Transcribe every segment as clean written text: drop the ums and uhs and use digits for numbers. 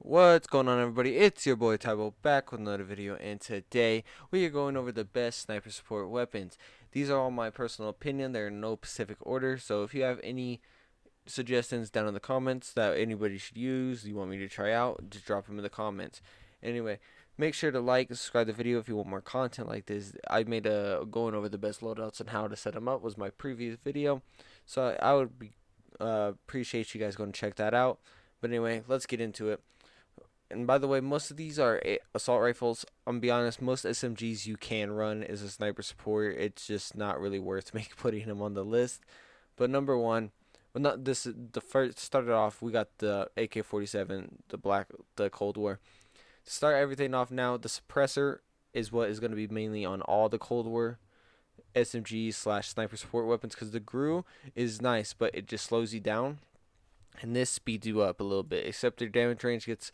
What's going on, everybody? It's your boy Tybo back with another video, and today we are going over the best sniper support weapons. These are all my personal opinion. They're in no specific order, so if you have any suggestions down in the comments that anybody should use, you want me to try out, just drop them in the comments. Anyway, make sure to like and subscribe to the video if you want more content like this. I made a going over the best loadouts and how to set them up was my previous video, so I would be appreciate you guys going to check that out. But anyway, let's get into it. And by the way, most of these are assault rifles. I'm gonna be honest, most SMGs you can run as a sniper support. It's just not really worth putting them on the list. But number one, well, not this. The first started off. We got the AK47, the Black, the Cold War. To start everything off now, the suppressor is what is going to be mainly on all the Cold War SMGs slash sniper support weapons, because the GRU is nice, but it just slows you down, and this speeds you up a little bit. Except your damage range gets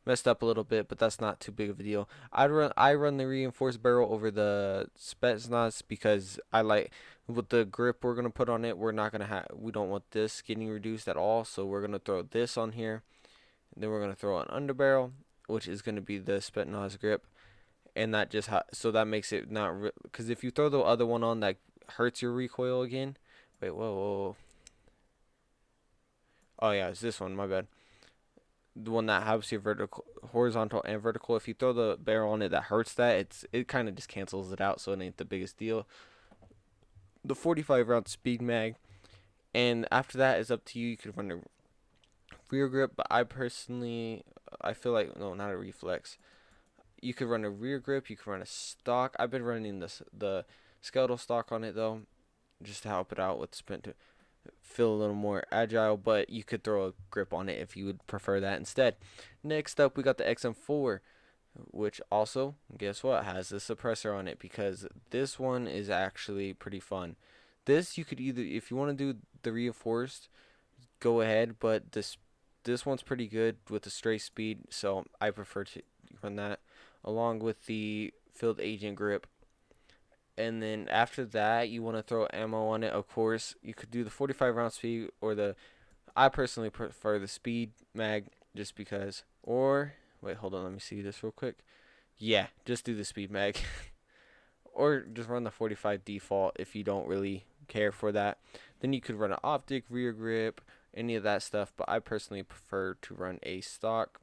messed up a little bit, but that's not too big of a deal. I run the reinforced barrel over the Spetsnaz because I like with the grip we're gonna put on it. We don't want this getting reduced at all, so we're gonna throw this on here. And then we're gonna throw an underbarrel, which is gonna be the Spetsnaz grip, and that just so that makes it not because if you throw the other one on, that hurts your recoil again. Wait, whoa, whoa, whoa. Oh yeah, it's this one. My bad. The one that helps your vertical, horizontal, and vertical. If you throw the barrel on it, that hurts that. It kind of just cancels it out, so it ain't the biggest deal. The 45 round speed mag, and after that is up to you. You could run a rear grip, but I feel like no, not a reflex. You could run a rear grip. You could run a stock. I've been running the skeletal stock on it though, just to help it out with sprint to feel a little more agile, but you could throw a grip on it if you would prefer that instead. Next up, we got the XM4, which also, guess what, has a suppressor on it, because this one is actually pretty fun. This you could either, if you want to do the reinforced, go ahead, but this one's pretty good with the straight speed, so I prefer to run that along with the field agent grip. And then after that, you want to throw ammo on it. Of course, you could do the 45 round speed, or the I personally prefer the speed mag, just because. Or wait, hold on, let me see this real quick. Yeah, just do the speed mag. Or just run the 45 default if you don't really care for that. Then you could run an optic, rear grip, any of that stuff, but I personally prefer to run a stock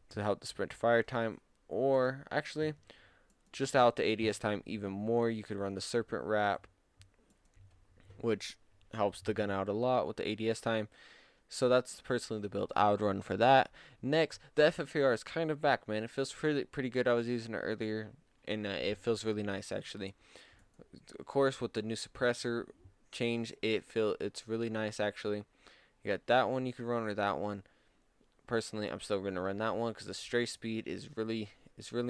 to help the sprint to fire time. Or actually, just out the ADS time even more, you could run the serpent wrap, which helps the gun out a lot with the ADS time. So that's personally the build I would run for that. Next, the FFAR is kind of back, man. It feels pretty good. I was using it earlier, and it feels really nice actually. Of course, with the new suppressor change, it's really nice actually. You got that one you could run, or that one. Personally, I'm still gonna run that one because the stray speed is really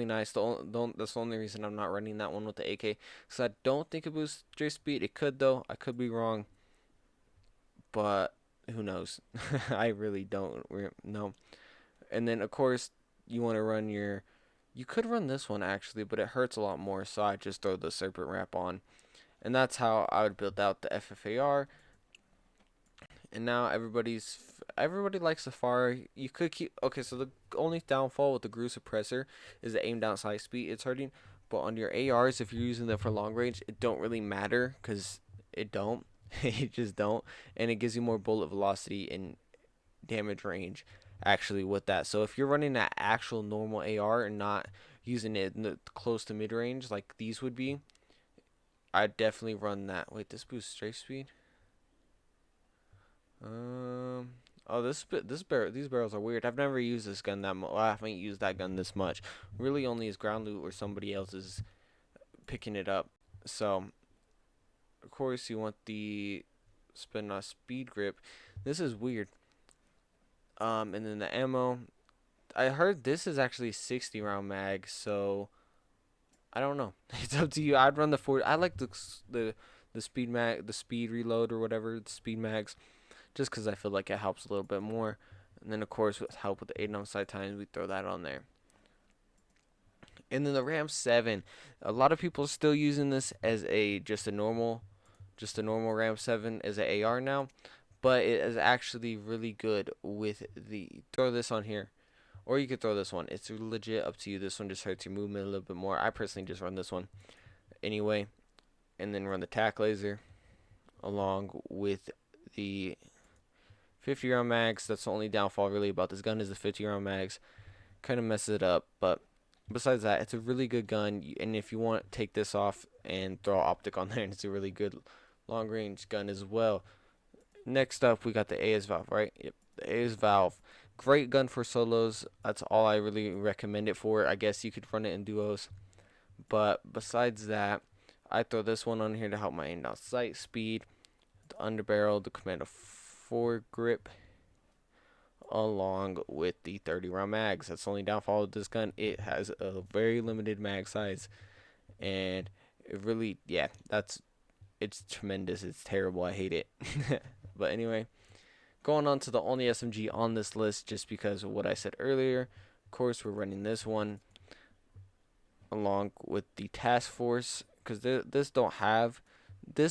nice. That's the only reason I'm not running that one with the AK, because I don't think it boosts stray speed. It could though. I could be wrong, but who knows? I really don't know. And then of course you want to run your. You could run this one actually, but it hurts a lot more. So I just throw the serpent wrap on, and that's how I would build out the FFAR. And now everybody likes the FFAR. You could keep okay. So the only downfall with the GRU suppressor is the aim down sight speed. It's hurting, but on your ARs, if you're using them for long range, it don't really matter because it don't. It just don't, and it gives you more bullet velocity and damage range actually with that. So if you're running that actual normal AR and not using it in the close to mid range like these would be, I'd definitely run that. Wait, this boosts strafe speed. Oh, these barrels are weird. I've never used this gun that much. Well, I haven't used that gun this much. Really, only as ground loot or somebody else is picking it up. So, of course, you want the spin off speed grip. This is weird. And then the ammo. I heard this is actually 60 round mag. So, I don't know. It's up to you. I'd run the 40. I like the speed mag, the speed reload or whatever. The speed mags, just because I feel like it helps a little bit more. And then, of course, with help with the 8 on side times, we throw that on there. And then the Ram 7, a lot of people are still using this as just a normal Ram 7 as an AR now, but it is actually really good with the throw this on here. or you could throw this one. It's legit up to you. This one just hurts your movement a little bit more. I personally just run this one anyway, and then run the tack laser along with the 50 round mags. That's the only downfall really about this gun is the 50 round mags. Kind of messes it up, but besides that, it's a really good gun. And if you want, take this off and throw optic on there, and it's a really good long range gun as well. Next up, we got the AS Valve, right? Yep, the AS Valve. Great gun for solos. That's all I really recommend it for. I guess you could run it in duos. But besides that, I throw this one on here to help my aim down sight speed, the underbarrel, the commando foregrip, along with the 30 round mags. That's the only downfall of this gun. It has a very limited mag size, and it really, yeah, it's tremendous. It's terrible. I hate it. But anyway, going on to the only SMG on this list, just because of what I said earlier. Of course, we're running this one along with the task force, because this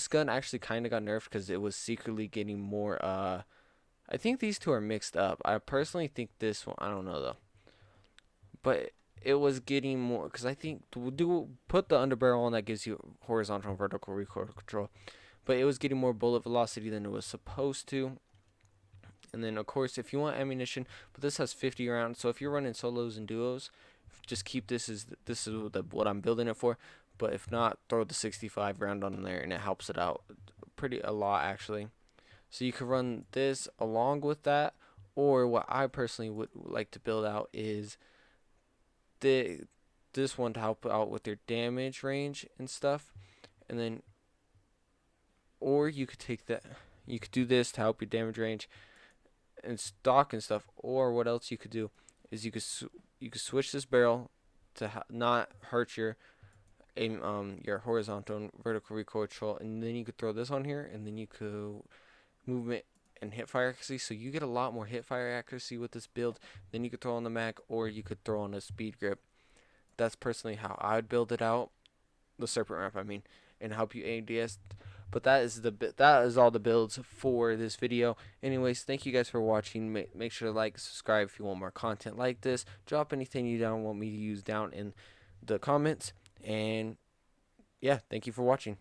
gun actually kind of got nerfed because it was secretly getting more. I think these two are mixed up. I personally think this one, I don't know though, but it was getting more, because I think do put the underbarrel on, that gives you horizontal and vertical recoil control, but it was getting more bullet velocity than it was supposed to. And then of course, if you want ammunition, but this has 50 rounds, so if you're running solos and duos, just keep this is what I'm building it for. But if not, throw the 65 round on there, and it helps it out a lot actually. So you could run this along with that, or what I personally would like to build out is this one to help out with your damage range and stuff. And then, or you could take that, you could do this to help your damage range and stock and stuff. Or what else you could do is you could switch this barrel to not hurt your aim, your horizontal and vertical recoil control, and then you could throw this on here, and then you could movement and hip fire accuracy, so you get a lot more hip fire accuracy with this build. Then you could throw on the mag, or you could throw on a speed grip. That's personally how I would build it out, the serpent ramp I mean, and help you ADS. But that is all the builds for this video. Anyways, thank you guys for watching. Make sure to like, subscribe if you want more content like this. Drop anything you don't want me to use down in the comments, and yeah, thank you for watching.